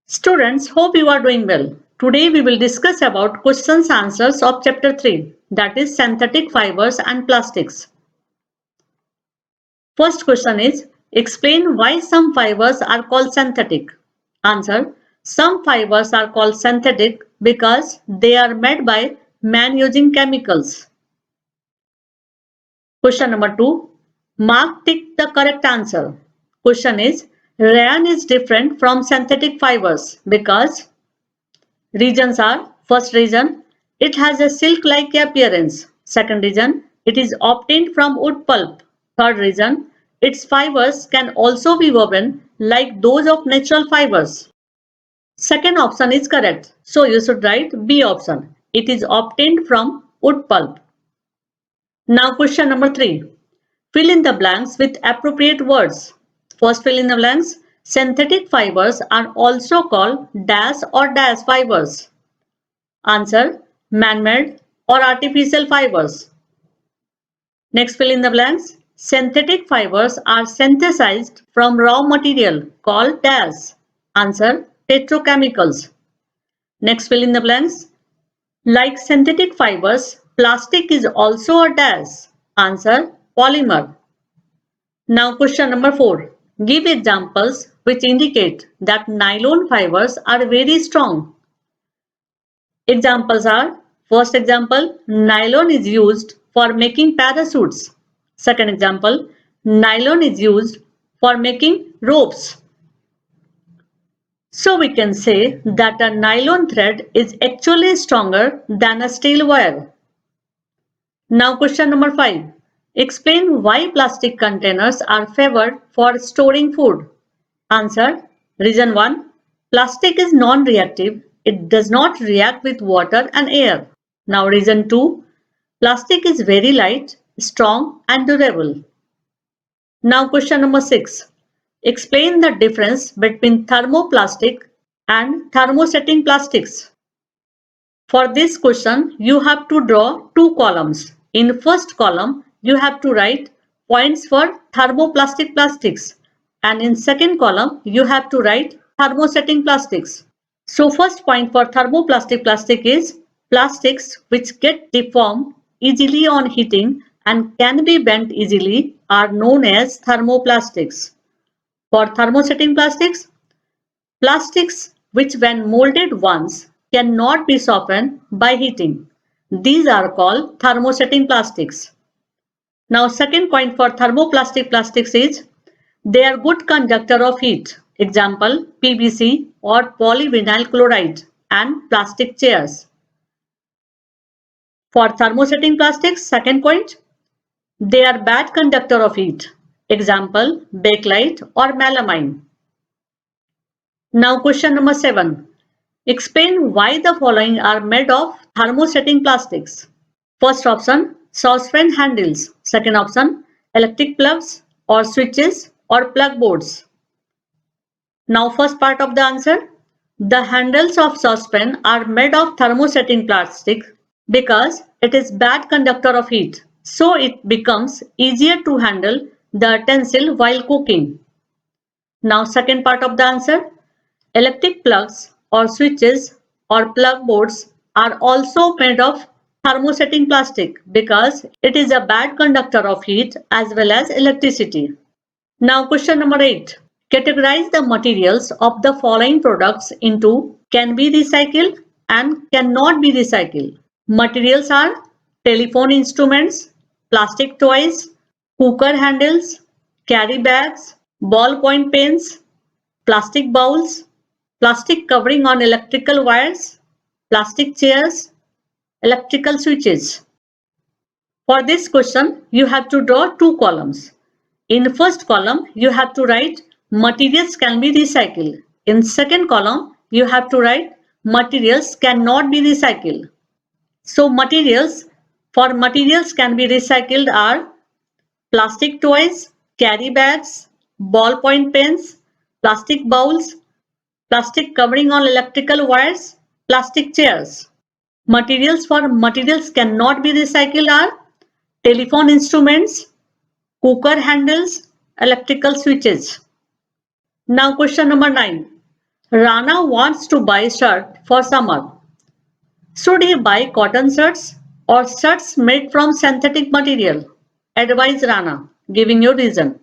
Students, hope you are doing well. Today we will discuss about questions answers of chapter 3, that is synthetic fibers and plastics. First question is, explain why some fibers are called synthetic. Answer, some fibers are called synthetic because they are made by man using chemicals. Question number 2, mark tick the correct answer. Question is, rayon is different from synthetic fibers because reasons are, first reason, it has a silk-like appearance. Second reason, it is obtained from wood pulp. Third reason, its fibers can also be woven like those of natural fibers. Second option is correct. So you should write B option. It is obtained from wood pulp. Now question number 3. Fill in the blanks with appropriate words. First fill in the blanks. Synthetic fibers are also called dash or dash fibers. Answer, man-made or artificial fibers. Next fill in the blanks. Synthetic fibers are synthesized from raw material called dash. Answer, petrochemicals. Next fill in the blanks. Like synthetic fibers, plastic is also a dash. Answer, polymer. Now question number 4. Give examples which indicate that nylon fibers are very strong. Examples are, first example, nylon is used for making parachutes. Second example, nylon is used for making ropes. So we can say that a nylon thread is actually stronger than a steel wire. Now question number 5. Explain why plastic containers are favored for storing food. Answer, reason 1. Plastic is non-reactive. It does not react with water and air. Now reason 2. Plastic is very light, strong and durable. Now question number 6. Explain the difference between thermoplastic and thermosetting plastics. For this question, you have to draw two columns. In first column, you have to write points for thermoplastic plastics, and in second column, you have to write thermosetting plastics. So first point for thermoplastic plastic is plastics which get deformed easily on heating and can be bent easily are known as thermoplastics. For thermosetting plastics, plastics which when molded once cannot be softened by heating. These are called thermosetting plastics. Now second point for thermoplastic plastics is they are good conductor of heat. Example, PVC or polyvinyl chloride and plastic chairs. For thermosetting plastics, second point, they are bad conductor of heat. Example, bakelite or melamine. Now question number 7. Explain why the following are made of thermosetting plastics. First option, saucepan handles. Second option, electric plugs or switches or plug boards. Now first part of the answer. The handles of saucepan are made of thermosetting plastic because it is bad conductor of heat. So it becomes easier to handle the utensil while cooking. Now second part of the answer. Electric plugs or switches or plug boards are also made of thermosetting plastic because it is a bad conductor of heat as well as electricity. Now question number 8. Categorize the materials of the following products into can be recycled and cannot be recycled. Materials are telephone instruments, plastic toys, cooker handles, carry bags, ballpoint pens, plastic bowls, plastic covering on electrical wires, plastic chairs, electrical switches. For this question, you have to draw two columns. In first column, you have to write materials can be recycled. In second column, you have to write materials cannot be recycled. So materials can be recycled are plastic toys, carry bags, ballpoint pens, plastic bowls, plastic covering on electrical wires, plastic chairs. Materials cannot be recycled are telephone instruments, cooker handles, electrical switches. Now question number 9. Rana wants to buy shirt for summer. Should he buy cotton shirts or shirts made from synthetic material? Advise Rana, giving your reason.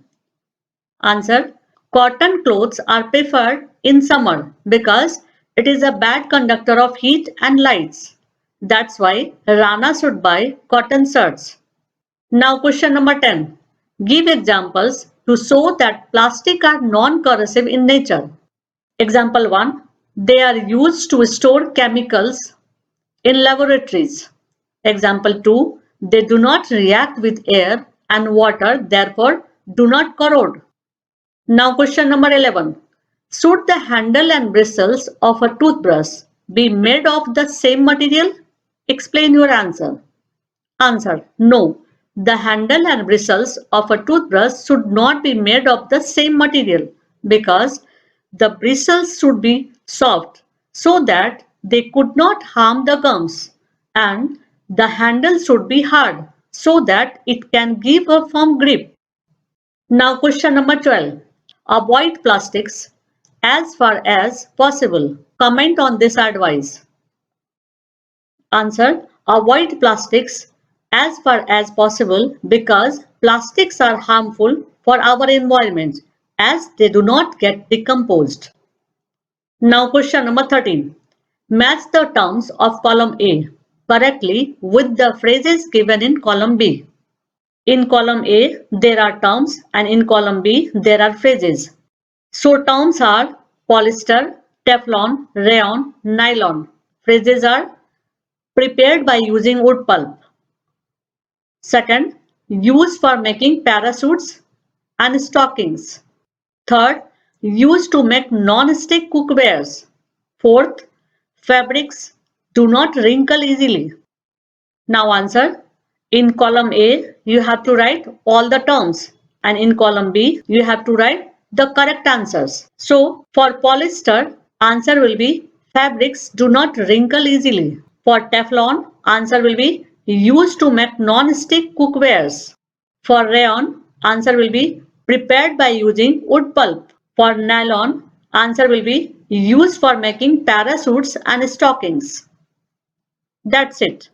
Answer. Cotton clothes are preferred in summer because it is a bad conductor of heat and lights. That's why Rana should buy cotton shirts. Now question number 10. Give examples to show that plastic are non-corrosive in nature. Example 1. They are used to store chemicals in laboratories. Example 2. They do not react with air and water, therefore do not corrode. Now question number 11. Should the handle and bristles of a toothbrush be made of the same material? Explain your answer. Answer. No. The handle and bristles of a toothbrush should not be made of the same material because the bristles should be soft so that they could not harm the gums, and the handle should be hard so that it can give a firm grip. Now question number 12. Avoid plastics as far as possible. Comment on this advice. Answer. Avoid plastics as far as possible because plastics are harmful for our environment as they do not get decomposed. Now question number 13. Match the terms of column A correctly with the phrases given in column B. In column A, there are terms and in column B, there are phrases. So terms are polyester, Teflon, rayon, nylon. Phrases are prepared by using wood pulp. Second, used for making parachutes and stockings. Third, used to make non-stick cookwares. Fourth, fabrics do not wrinkle easily. Now answer. In column A, you have to write all the terms, and in column B, you have to write the correct answers. So for polyester, answer will be fabrics do not wrinkle easily. For Teflon, answer will be used to make non-stick cookwares. For rayon, answer will be prepared by using wood pulp. For nylon, answer will be used for making parachutes and stockings. That's it.